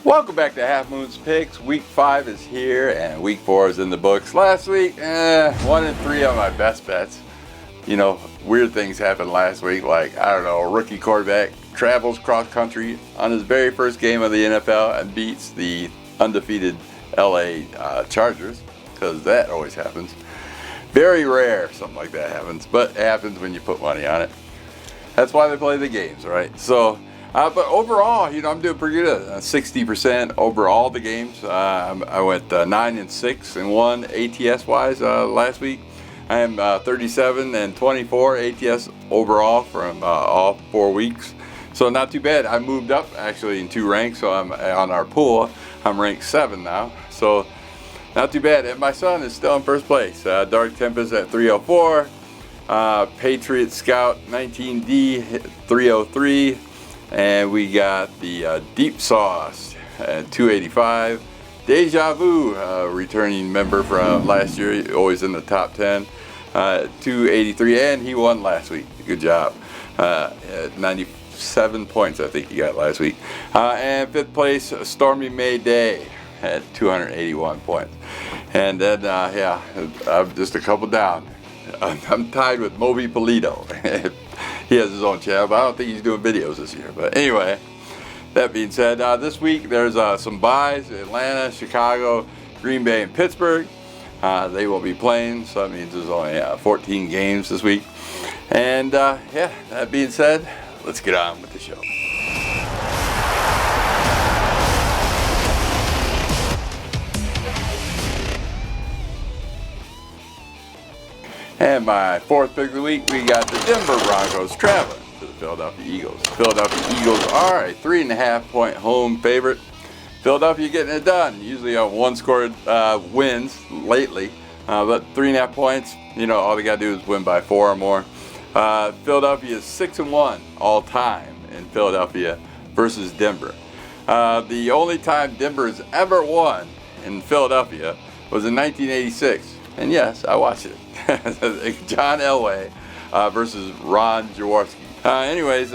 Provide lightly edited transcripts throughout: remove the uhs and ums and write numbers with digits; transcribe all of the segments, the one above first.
Welcome back to HalfmoonsPicks. Week 5 is here and week 4 is in the books. Last week, 1 and 3 on my best bets. You know, weird things happened last week, like, I don't know, a rookie quarterback travels cross country on his very first game of the NFL and beats the undefeated LA Chargers, because that always happens. Very rare something like that happens, but it happens when you put money on it. That's why they play the games, right? So, but overall, you know, I'm doing pretty good. 60% overall the games. I went 9 and 6 and 1 ATS wise last week. I am 37 and 24 ATS overall from all 4 weeks. So not too bad. I moved up actually in 2 ranks. So I'm on our pool. I'm ranked 7 now. So not too bad. And my son is still in first place. Dark Tempest at 304. Patriot Scout 19D 303. And we got the Deep Sauce at 285. Deja Vu, returning member from last year, always in the top 10, 283, and he won last week. Good job. 97 points, I think he got last week. And 5th place, Stormy May Day at 281 points. And then, yeah, I'm just a couple down. I'm tied with Moby Polito. He has his own channel, but I don't think he's doing videos this year. But anyway, that being said, this week there's some buys: Atlanta, Chicago, Green Bay, and Pittsburgh. They will be playing, so that means there's only 14 games this week. And yeah, that being said, let's get on with the show. And my 4th pick of the week, we got the Denver Broncos traveling to the Philadelphia Eagles. The Philadelphia Eagles are a 3.5 point home favorite. Philadelphia getting it done. Usually on 1-score wins lately, but 3.5 points, you know, all they got to do is win by 4 or more. Philadelphia is 6-1 all time in Philadelphia versus Denver. The only time Denver has ever won in Philadelphia was in 1986. And yes, I watched it. John Elway versus Ron Jaworski. Anyways,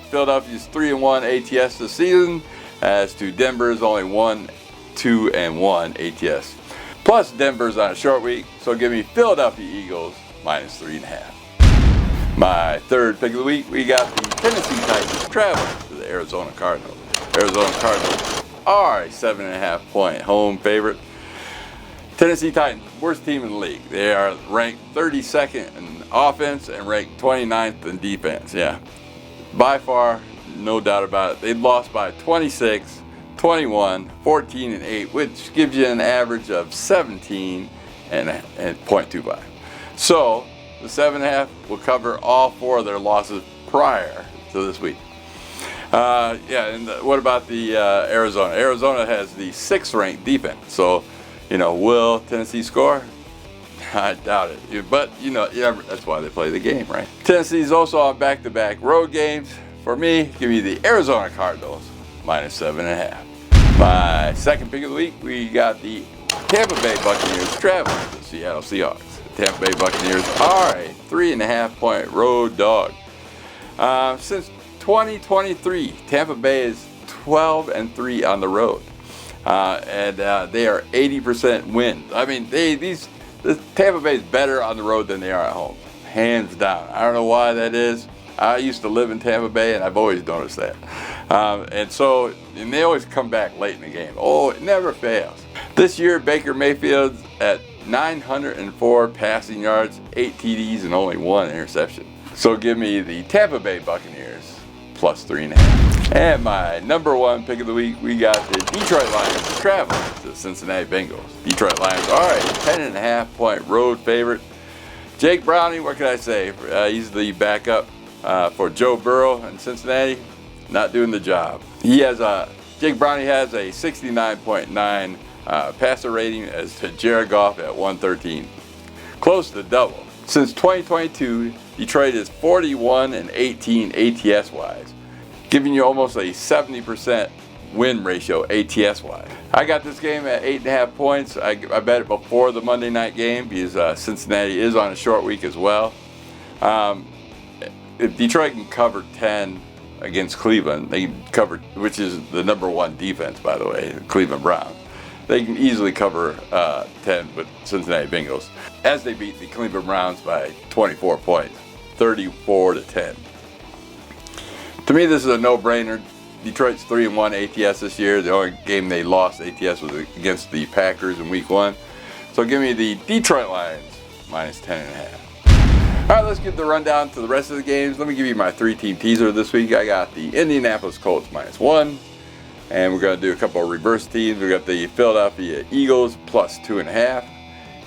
Philadelphia's 3-1 ATS this season, as to Denver's only 1-2-1 ATS. Plus, Denver's on a short week, so give me Philadelphia Eagles -3.5. My 3rd pick of the week, we got the Tennessee Titans traveling to the Arizona Cardinals. Arizona Cardinals are a 7.5 point home favorite. Tennessee Titans, worst team in the league. They are ranked 32nd in offense and ranked 29th in defense. Yeah, by far, no doubt about it. They lost by 26, 21, 14, and 8, which gives you an average of 17 and 0.25. So the 7.5 will cover all 4 of their losses prior to this week. Yeah, and what about the Arizona? Arizona has the 6th ranked defense. So, you know, will Tennessee score? I doubt it. But, you know, that's why they play the game, right? Tennessee's also on back-to-back road games. For me, give me the Arizona Cardinals -7.5. My 2nd pick of the week, we got the Tampa Bay Buccaneers traveling to the Seattle Seahawks. The Tampa Bay Buccaneers are a 3.5 point road dog. Since 2023, Tampa Bay is 12-3 on the road. And they are 80% wins. I mean, the Tampa Bay is better on the road than they are at home, hands down. I don't know why that is. I used to live in Tampa Bay, and I've always noticed that. And they always come back late in the game. Oh, it never fails. This year, Baker Mayfield's at 904 passing yards, 8 TDs, and only 1 interception. So give me the Tampa Bay Buccaneers +3.5. And my number 1 pick of the week, we got the Detroit Lions traveling to the Cincinnati Bengals. Detroit Lions are a 10.5 point road favorite. Jake Browning, what can I say? He's the backup for Joe Burrow in Cincinnati. Not doing the job. Jake Browning has a 69.9 passer rating as to Jared Goff at 113. Close to double. Since 2022, Detroit is 41-18 ATS wise, giving you almost a 70% win ratio ATS wise. I got this game at 8.5 points. I bet it before the Monday night game because Cincinnati is on a short week as well. If Detroit can cover 10 against Cleveland. They covered, which is the #1 defense, by the way, the Cleveland Browns. They can easily cover 10 with Cincinnati Bengals, as they beat the Cleveland Browns by 24 points, 34-10. To me, this is a no-brainer. Detroit's 3-1 ATS this year. The only game they lost ATS was against the Packers in Week 1. So give me the Detroit Lions minus 10.5. All right, let's get the rundown to the rest of the games. Let me give you my 3-team teaser this week. I got the Indianapolis Colts -1, and we're going to do a couple of reverse teams. We got the Philadelphia Eagles plus 2.5,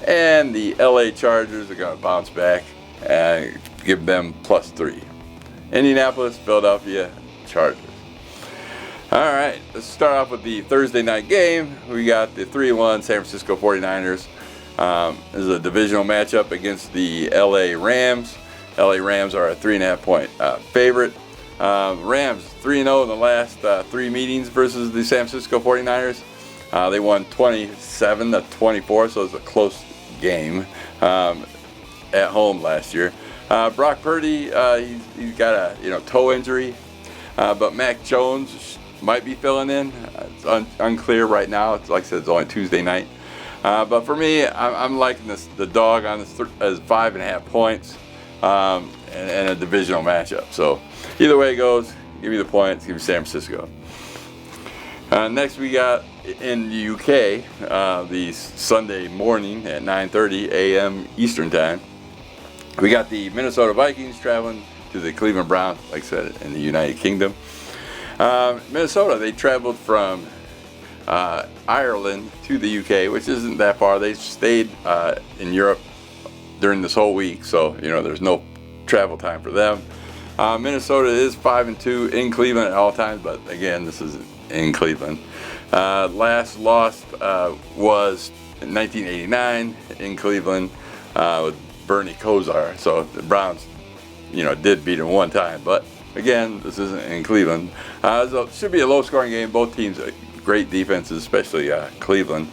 and the LA Chargers are going to bounce back and give them plus 3. Indianapolis, Philadelphia, Chargers. All right, let's start off with the Thursday night game. We got the 3-1 San Francisco 49ers. This is a divisional matchup against the LA Rams. LA Rams are a 3.5-point favorite. Rams 3-0 in the last 3 meetings versus the San Francisco 49ers. They won 27-24, so it's a close game at home last year. Brock Purdy, he's got a toe injury, but Mac Jones might be filling in. It's unclear right now. It's like I said, it's only Tuesday night. But for me, I'm liking the dog on this as 5.5 points and a divisional matchup. So either way it goes, give me the points, give me San Francisco. Next we got in the UK, the Sunday morning at 9:30 a.m. Eastern Time. We got the Minnesota Vikings traveling to the Cleveland Browns, like I said, in the United Kingdom. Minnesota, they traveled from Ireland to the UK, which isn't that far. They stayed in Europe during this whole week, so there's no travel time for them. Minnesota is 5-2 in Cleveland at all times, but again, this is in Cleveland. Last lost was in 1989 in Cleveland with Bernie Kosar. So the Browns, did beat him one time, but again, this isn't in Cleveland. So it should be a low-scoring game. Both teams are great defenses, especially Cleveland.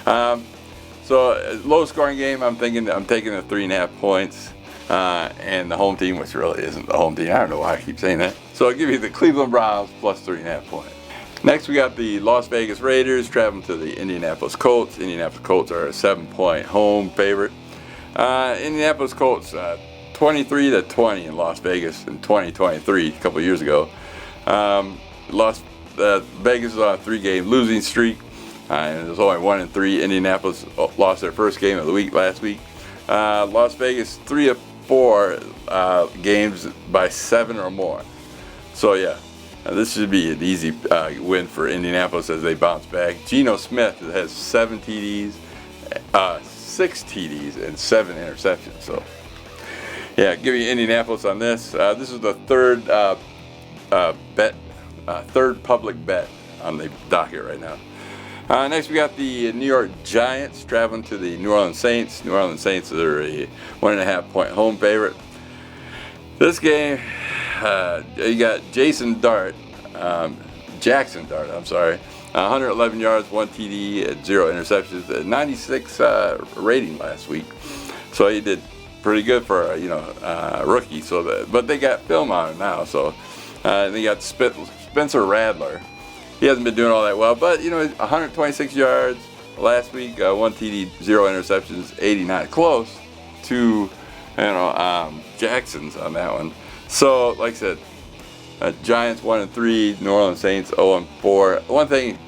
So low-scoring game. I'm taking the 3.5 points, and the home team, which really isn't the home team. I don't know why I keep saying that. So I'll give you the Cleveland Browns plus 3.5 points. Next, we got the Las Vegas Raiders traveling to the Indianapolis Colts. Indianapolis Colts are a 7-point home favorite. Indianapolis Colts 23-20 in Las Vegas in 2023, a couple years ago. Vegas is on a 3-game losing streak, and there's only 1-3. Indianapolis lost their first game of the week last week. Las Vegas 3 of 4 games by 7 or more. So yeah, this should be an easy win for Indianapolis as they bounce back. Geno Smith has 7 TDs, 6 TDs, and 7 interceptions. So yeah, give me Indianapolis on this. This is the third third public bet on the docket right now. Next, we got the New York Giants traveling to the New Orleans Saints. New Orleans Saints are a 1.5-point home favorite. This game, you got Jackson Dart, 111 yards, 1 TD, and 0 interceptions, a 96 rating last week. So he did pretty good for a rookie. But they got film on him now. So they got Spencer Rattler. He hasn't been doing all that well, but 126 yards last week, 1 TD, 0 interceptions, 89, close to Jackson's on that one. So like I said, Giants 1-3, New Orleans Saints 0-4. One thing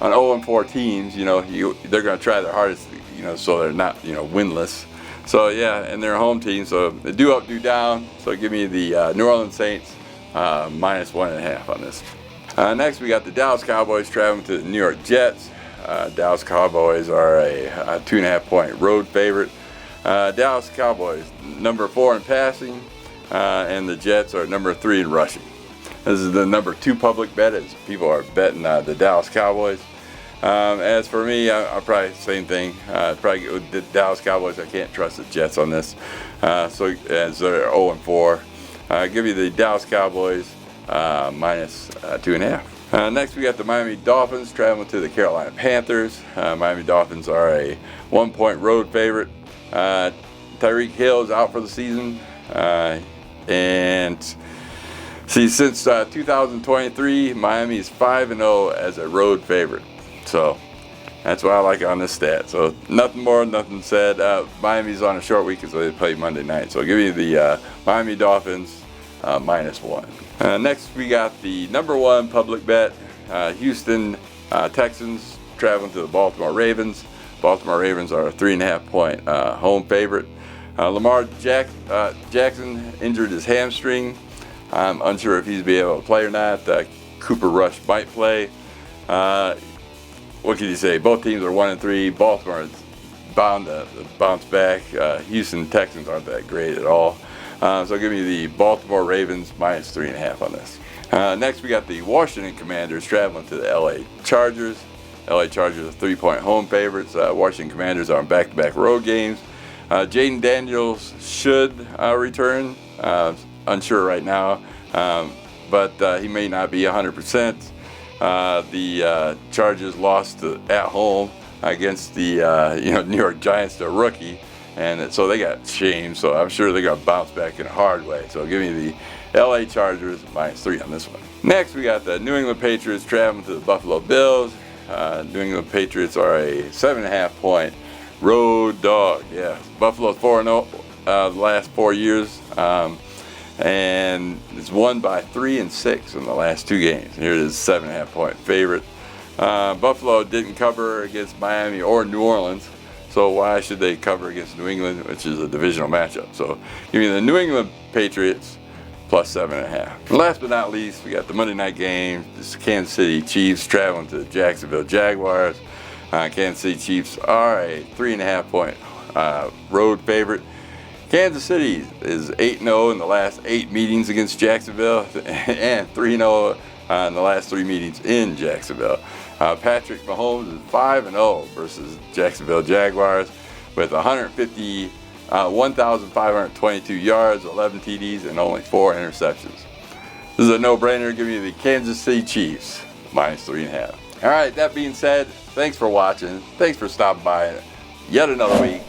on 0-4 teams, they're going to try their hardest, so they're not winless. So yeah, and they're a home team, so they do up, do down. So give me the New Orleans Saints minus 1.5 on this. Next, we got the Dallas Cowboys traveling to the New York Jets. Dallas Cowboys are a 2.5-point road favorite. Dallas Cowboys, number 4 in passing, and the Jets are number 3 in rushing. This is the number 2 public bet as people are betting the Dallas Cowboys. As for me, I'll probably same thing. Probably with the Dallas Cowboys. I can't trust the Jets on this. So as they're 0-4, give you the Dallas Cowboys minus 2.5. Next, we got the Miami Dolphins traveling to the Carolina Panthers. Miami Dolphins are a 1-point road favorite. Tyreek Hill is out for the season, and See, since 2023, Miami is 5-0 as a road favorite. So that's what I like on this stat. So nothing more, nothing said. Miami's on a short week because they play Monday night. So I'll give you the Miami Dolphins -1. Next, we got the #1 public bet. Houston Texans traveling to the Baltimore Ravens. Baltimore Ravens are a 3.5-point home favorite. Lamar Jackson injured his hamstring. I'm unsure if he's be able to play or not. Cooper Rush might play. What can you say? Both teams are 1-3. Baltimore is bound to bounce back. Houston Texans aren't that great at all. So give me the Baltimore Ravens -3.5 on this. Next, we got the Washington Commanders traveling to the LA Chargers. LA Chargers are 3-point home favorites. Washington Commanders are on back-to-back road games. Jaden Daniels should return. Unsure right now, but he may not be 100%. The Chargers lost at home against the New York Giants, the rookie, and so they got shamed. So I'm sure they're gonna bounce back in a hard way. So give me the LA Chargers -3 on this one. Next, we got the New England Patriots traveling to the Buffalo Bills. New England Patriots are a 7.5-point road dog. Yeah, Buffalo's 4-0 the last 4 years, and it's won by 3 and 6 in the last 2 games. Here it is, 7.5-point favorite. Buffalo didn't cover against Miami or New Orleans, so why should they cover against New England, which is a divisional matchup? So give me the New England Patriots +7.5. Last but not least, we got the Monday night game. This is Kansas City Chiefs traveling to the Jacksonville Jaguars. Kansas City Chiefs are a 3.5-point road favorite. Kansas City is 8-0 in the last 8 meetings against Jacksonville and 3-0 in the last 3 meetings in Jacksonville. Patrick Mahomes is 5-0 versus Jacksonville Jaguars with 1,522 yards, 11 TDs, and only 4 interceptions. This is a no-brainer. Give me the Kansas City Chiefs -3.5. All right, that being said, thanks for watching. Thanks for stopping by yet another week.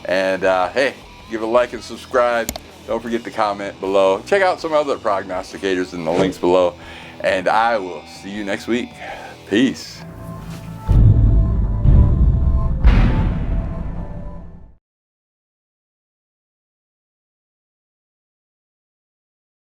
And hey, give a like and subscribe. Don't forget to comment below. Check out some other prognosticators in the links below. And I will see you next week. Peace.